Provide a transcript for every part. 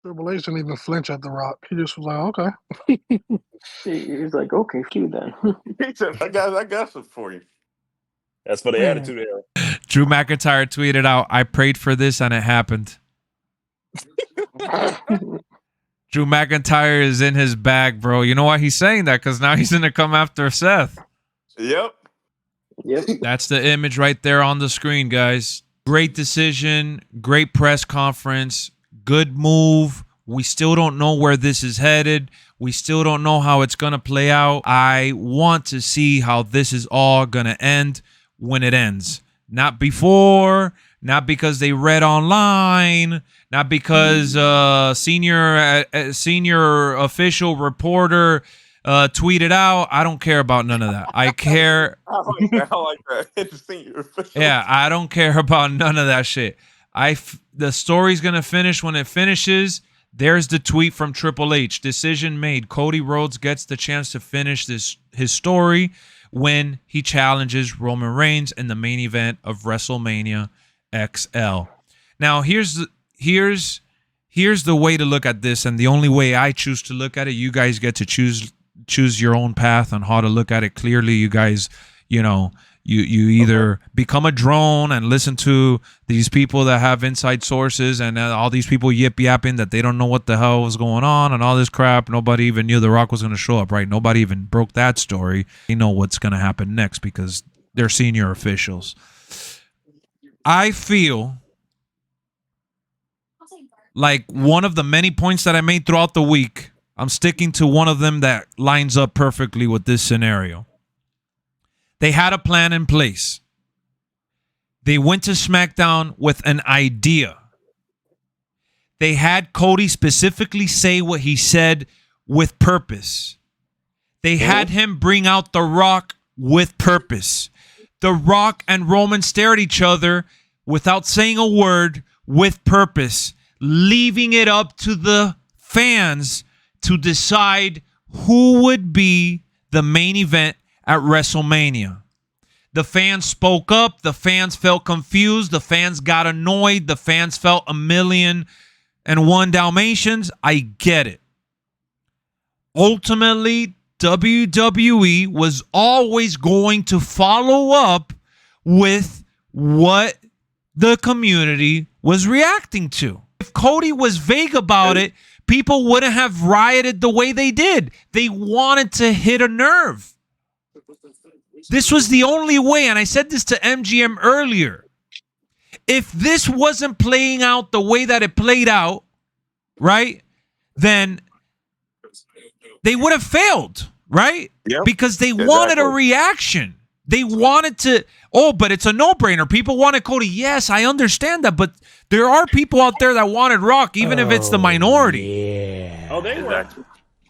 Triple H didn't even flinch at The Rock. He just was like, okay. He's like, okay, f you then. He said, I got some for you. That's for the attitude era. Drew McIntyre tweeted out, "I prayed for this and it happened." Drew McIntyre is in his bag, bro. You know why he's saying that? Because now he's going to come after Seth. Yep. That's the image right there on the screen, guys. Great decision. Great press conference. Good move. We still don't know where this is headed. We still don't know how it's going to play out. I want to see how this is all going to end when it ends. Not before, not because they read online, not because senior official reporter tweeted out. I don't care about none of that. I care. I like that. Senior official. Yeah, I don't care about none of that shit. The story's going to finish when it finishes. There's the tweet from Triple H. Decision made. Cody Rhodes gets the chance to finish his story when he challenges Roman Reigns in the main event of WrestleMania XL. Now, here's the way to look at this, and the only way I choose to look at it. You guys get to choose your own path on how to look at it. Clearly, you guys, you either become a drone and listen to these people that have inside sources and all these people yip-yapping that they don't know what the hell was going on and all this crap. Nobody even knew The Rock was going to show up, right? Nobody even broke that story. They know what's going to happen next because they're senior officials. I feel like one of the many points that I made throughout the week, I'm sticking to one of them that lines up perfectly with this scenario. They had a plan in place. They went to SmackDown with an idea. They had Cody specifically say what he said with purpose. They had him bring out The Rock with purpose. The Rock and Roman stare at each other without saying a word with purpose, leaving it up to the fans to decide who would be the main event at WrestleMania. The fans spoke up. The fans felt confused. The fans got annoyed. The fans felt 1,000,001 Dalmatians. I get it. Ultimately, WWE was always going to follow up with what the community was reacting to. If Cody was vague about it, people wouldn't have rioted the way they did. They wanted to hit a nerve. This was the only way, and I said this to MGM earlier. If this wasn't playing out the way that it played out, right, then they would have failed, right? Yep. Because they wanted a reaction. They wanted to, but it's a no-brainer. People wanted Cody. Yes, I understand that, but there are people out there that wanted Rock, even if it's the minority. Yeah. Oh, they were.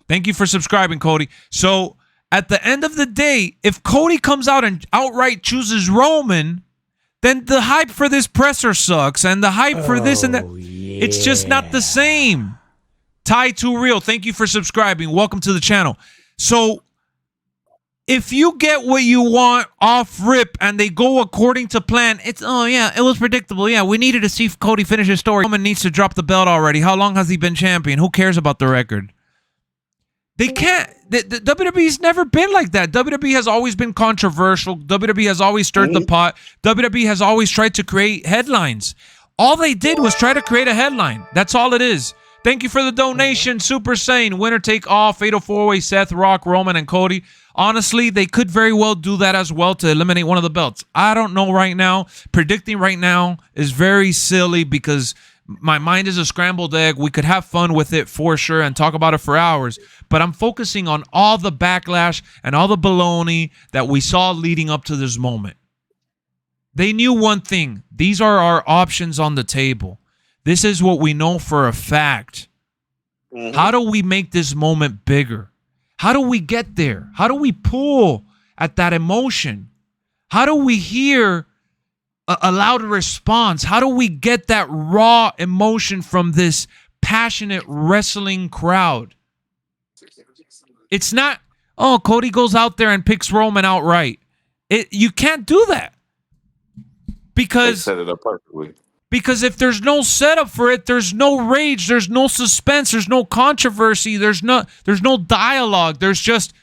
Thank you for subscribing, Cody. So, at the end of the day, if Cody comes out and outright chooses Roman, then the hype for this presser sucks, and the hype for this and that, it's just not the same. Ty Too Real, thank you for subscribing. Welcome to the channel. So, if you get what you want off rip and they go according to plan, it's, it was predictable. Yeah, we needed to see Cody finish his story. Roman needs to drop the belt already. How long has he been champion? Who cares about the record? They can't. The WWE's never been like that. WWE has always been controversial. WWE has always stirred the pot. WWE has always tried to create headlines. All they did was try to create a headline. That's all it is. Thank you for the donation. Super Saiyan. Winner take all. Fatal 4-Way. Seth, Rock, Roman, and Cody. Honestly, they could very well do that as well to eliminate one of the belts. I don't know right now. Predicting right now is very silly because my mind is a scrambled egg. We could have fun with it for sure and talk about it for hours. But I'm focusing on all the backlash and all the baloney that we saw leading up to this moment. They knew one thing. These are our options on the table. This is what we know for a fact. How do we make this moment bigger? How do we get there? How do we pull at that emotion? How do we hear a louder response? How do we get that raw emotion from this passionate wrestling crowd? It's not, Cody goes out there and picks Roman outright. You can't do that. Because they set it up perfectly. Because if there's no setup for it, there's no rage, there's no suspense, there's no controversy, there's no dialogue. There's just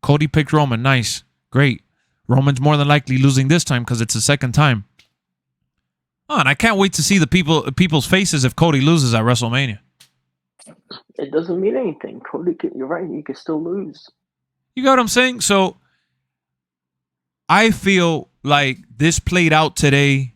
Cody picked Roman. Nice. Great. Roman's more than likely losing this time because it's the second time. Oh, and I can't wait to see the people's faces if Cody loses at WrestleMania. It doesn't mean anything. Cody, you're right. You can still lose. You got what I'm saying? So I feel like this played out today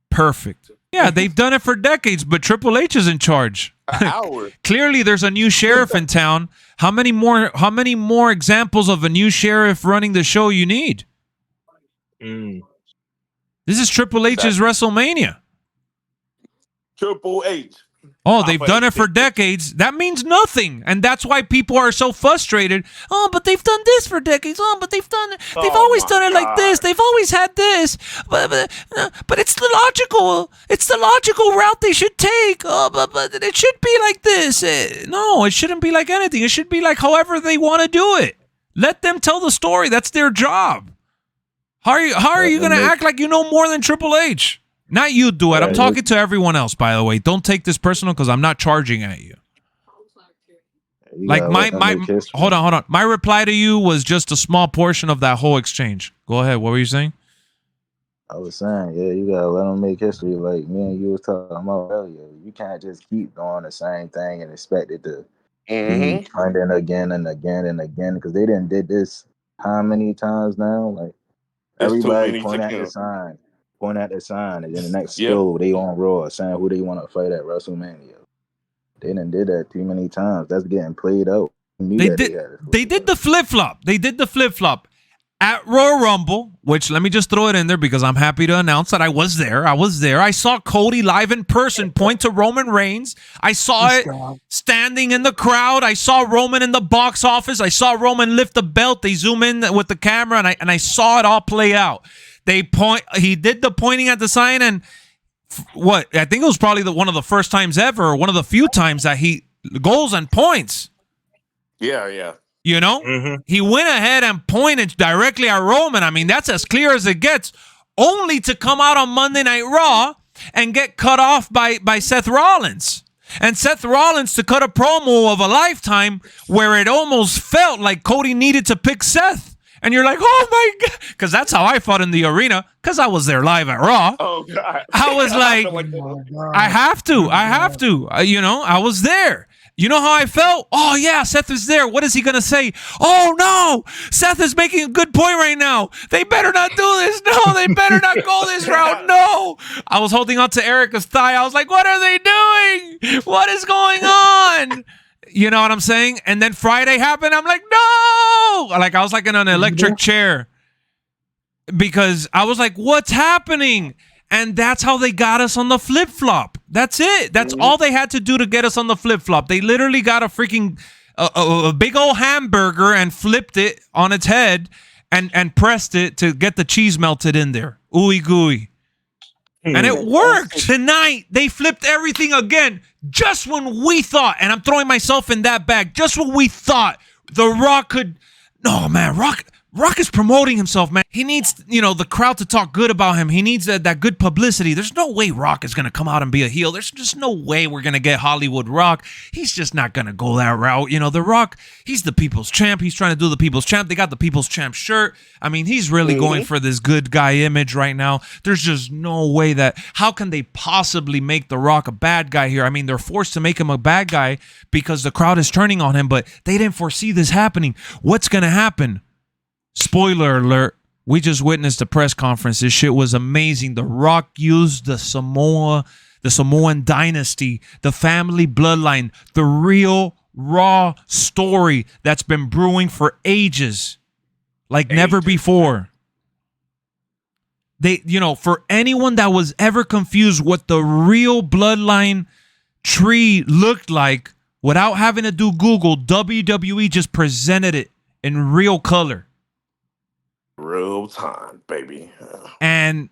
perfect. Yeah, they've done it for decades, but Triple H is in charge. An hour. Clearly, there's a new sheriff in town. How many more examples of a new sheriff running the show you need? This is Triple H's WrestleMania. Triple H. Oh, they've done it for decades. That means nothing. And that's why people are so frustrated. Oh, but they've done this for decades. Oh, but they've always done it like this. They've always had this. But it's the logical route they should take. Oh, but it should be like this. No, it shouldn't be like anything. It should be like however they want to do it. Let them tell the story. That's their job. How are you going to act like you know more than Triple H? Not you do it. I'm talking to everyone else, by the way. Don't take this personal because I'm not charging at you. Like hold on. My reply to you was just a small portion of that whole exchange. Go ahead. What were you saying? I was saying, yeah, you gotta let them make history. Like me and you was talking about earlier. You can't just keep doing the same thing and expect it to be trending again and again and again because they didn't did this how many times now? Like everybody point at the sign. And then the next show they on Raw saying who they want to fight at WrestleMania. They done did that too many times. That's getting played out. They did the flip-flop. They did the flip-flop at Royal Rumble, which let me just throw it in there because I'm happy to announce that I was there. I saw Cody live in person point to Roman Reigns. I saw it standing in the crowd. I saw Roman in the box office. I saw Roman lift the belt. They zoom in with the camera, and I saw it all play out. He did the pointing at the sign, and what I think it was probably one of the first times ever, or one of the few times that he goes and points. Yeah. You know, he went ahead and pointed directly at Roman. I mean, that's as clear as it gets. Only to come out on Monday Night Raw and get cut off by Seth Rollins. And Seth Rollins to cut a promo of a lifetime where it almost felt like Cody needed to pick Seth. And you're like, oh my God, because that's how I fought in the arena, because I was there live at Raw. Oh God. I was like, I have to. I was there. You know how I felt? Oh yeah, Seth is there. What is he gonna say? Oh no, Seth is making a good point right now. They better not do this. No, they better not go this route. No. I was holding on to Erica's thigh. I was like, what are they doing? What is going on? You know what I'm saying? And then Friday happened. I'm like, no! Like I was like in an electric chair because I was like, what's happening? And that's how they got us on the flip-flop. That's it. That's all they had to do to get us on the flip-flop. They literally got a freaking a big old hamburger and flipped it on its head and pressed it to get the cheese melted in there. Ooey gooey. And it worked. Tonight, they flipped everything again. Just when we thought, and I'm throwing myself in that bag, just when we thought The Rock could... No, man, Rock is promoting himself, man. He needs, the crowd to talk good about him. He needs that good publicity. There's no way Rock is going to come out and be a heel. There's just no way we're going to get Hollywood Rock. He's just not going to go that route. The Rock, he's the people's champ. He's trying to do the people's champ. They got the people's champ shirt. I mean, he's really going for this good guy image right now. There's just no way how can they possibly make The Rock a bad guy here? I mean, they're forced to make him a bad guy because the crowd is turning on him, but they didn't foresee this happening. What's going to happen? Spoiler alert, we just witnessed a press conference. This shit was amazing. The Rock used the Samoan dynasty, the family bloodline, the real raw story that's been brewing for ages, like never before. They, for anyone that was ever confused what the real bloodline tree looked like, without having to do Google, WWE just presented it in real color. Real time, baby. And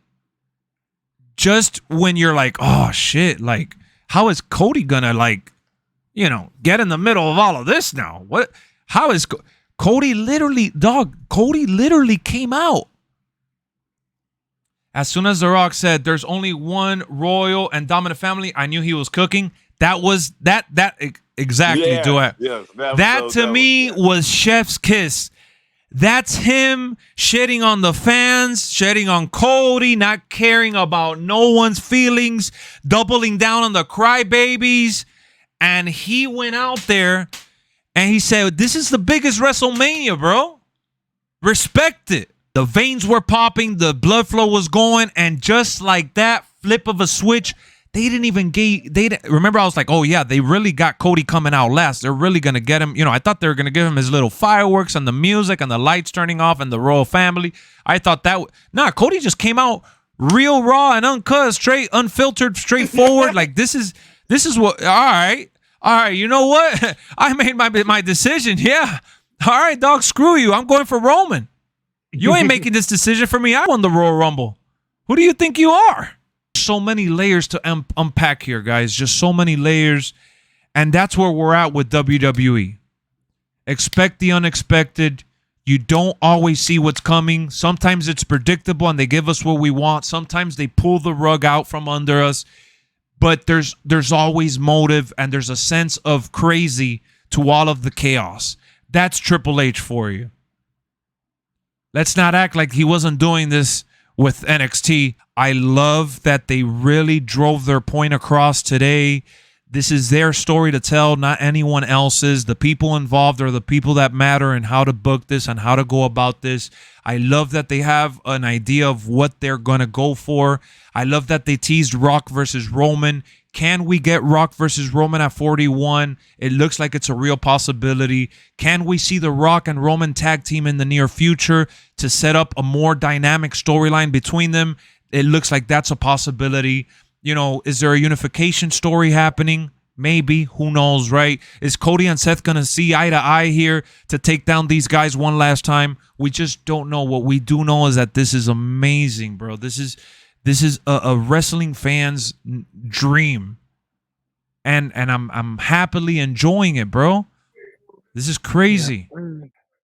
just when you're like, oh shit, like how is Cody gonna get in the middle of all of this now? What? How is Cody literally came out As soon as The Rock said there's only one royal and dominant family, I knew he was cooking. That was that exactly, Yeah, Duet. yes, That to me was chef's kiss. That's him shitting on the fans, shitting on Cody, not caring about no one's feelings, doubling down on the crybabies. And he went out there and he said, this is the biggest WrestleMania, bro. Respect it. The veins were popping, the blood flow was going, and just like that flip of a switch, they didn't even remember, I was like, oh yeah, they really got Cody coming out last. They're really going to get him. You know, I thought they were going to give him his little fireworks and the music and the lights turning off and the royal family. I thought that, Cody just came out real raw and uncut, straight, unfiltered, straightforward. Like this is what, all right, you know what? I made my decision. Yeah. All right, dog, screw you. I'm going for Roman. You ain't making this decision for me. I won the Royal Rumble. Who do you think you are? So many layers to unpack here, guys. Just so many layers. And that's where we're at with WWE. Expect the unexpected. You don't always see what's coming. Sometimes it's predictable and they give us what we want. Sometimes they pull the rug out from under us. But there's always motive and there's a sense of crazy to all of the chaos. That's Triple H for you. Let's not act like he wasn't doing this with NXT. I love that they really drove their point across today. This is their story to tell, not anyone else's. The people involved are the people that matter and how to book this and how to go about this. I love that they have an idea of what they're going to go for. I love that they teased Rock versus Roman. Can we get Rock versus Roman at 41? It looks like it's a real possibility. Can we see the Rock and Roman tag team in the near future to set up a more dynamic storyline between them? It looks like that's a possibility. You know, is there a unification story happening? Maybe. Who knows, right? Is Cody and Seth going to see eye to eye here to take down these guys one last time? We just don't know. What we do know is that this is amazing, bro. This is a wrestling fan's dream. And I'm happily enjoying it, bro. This is crazy. Yeah.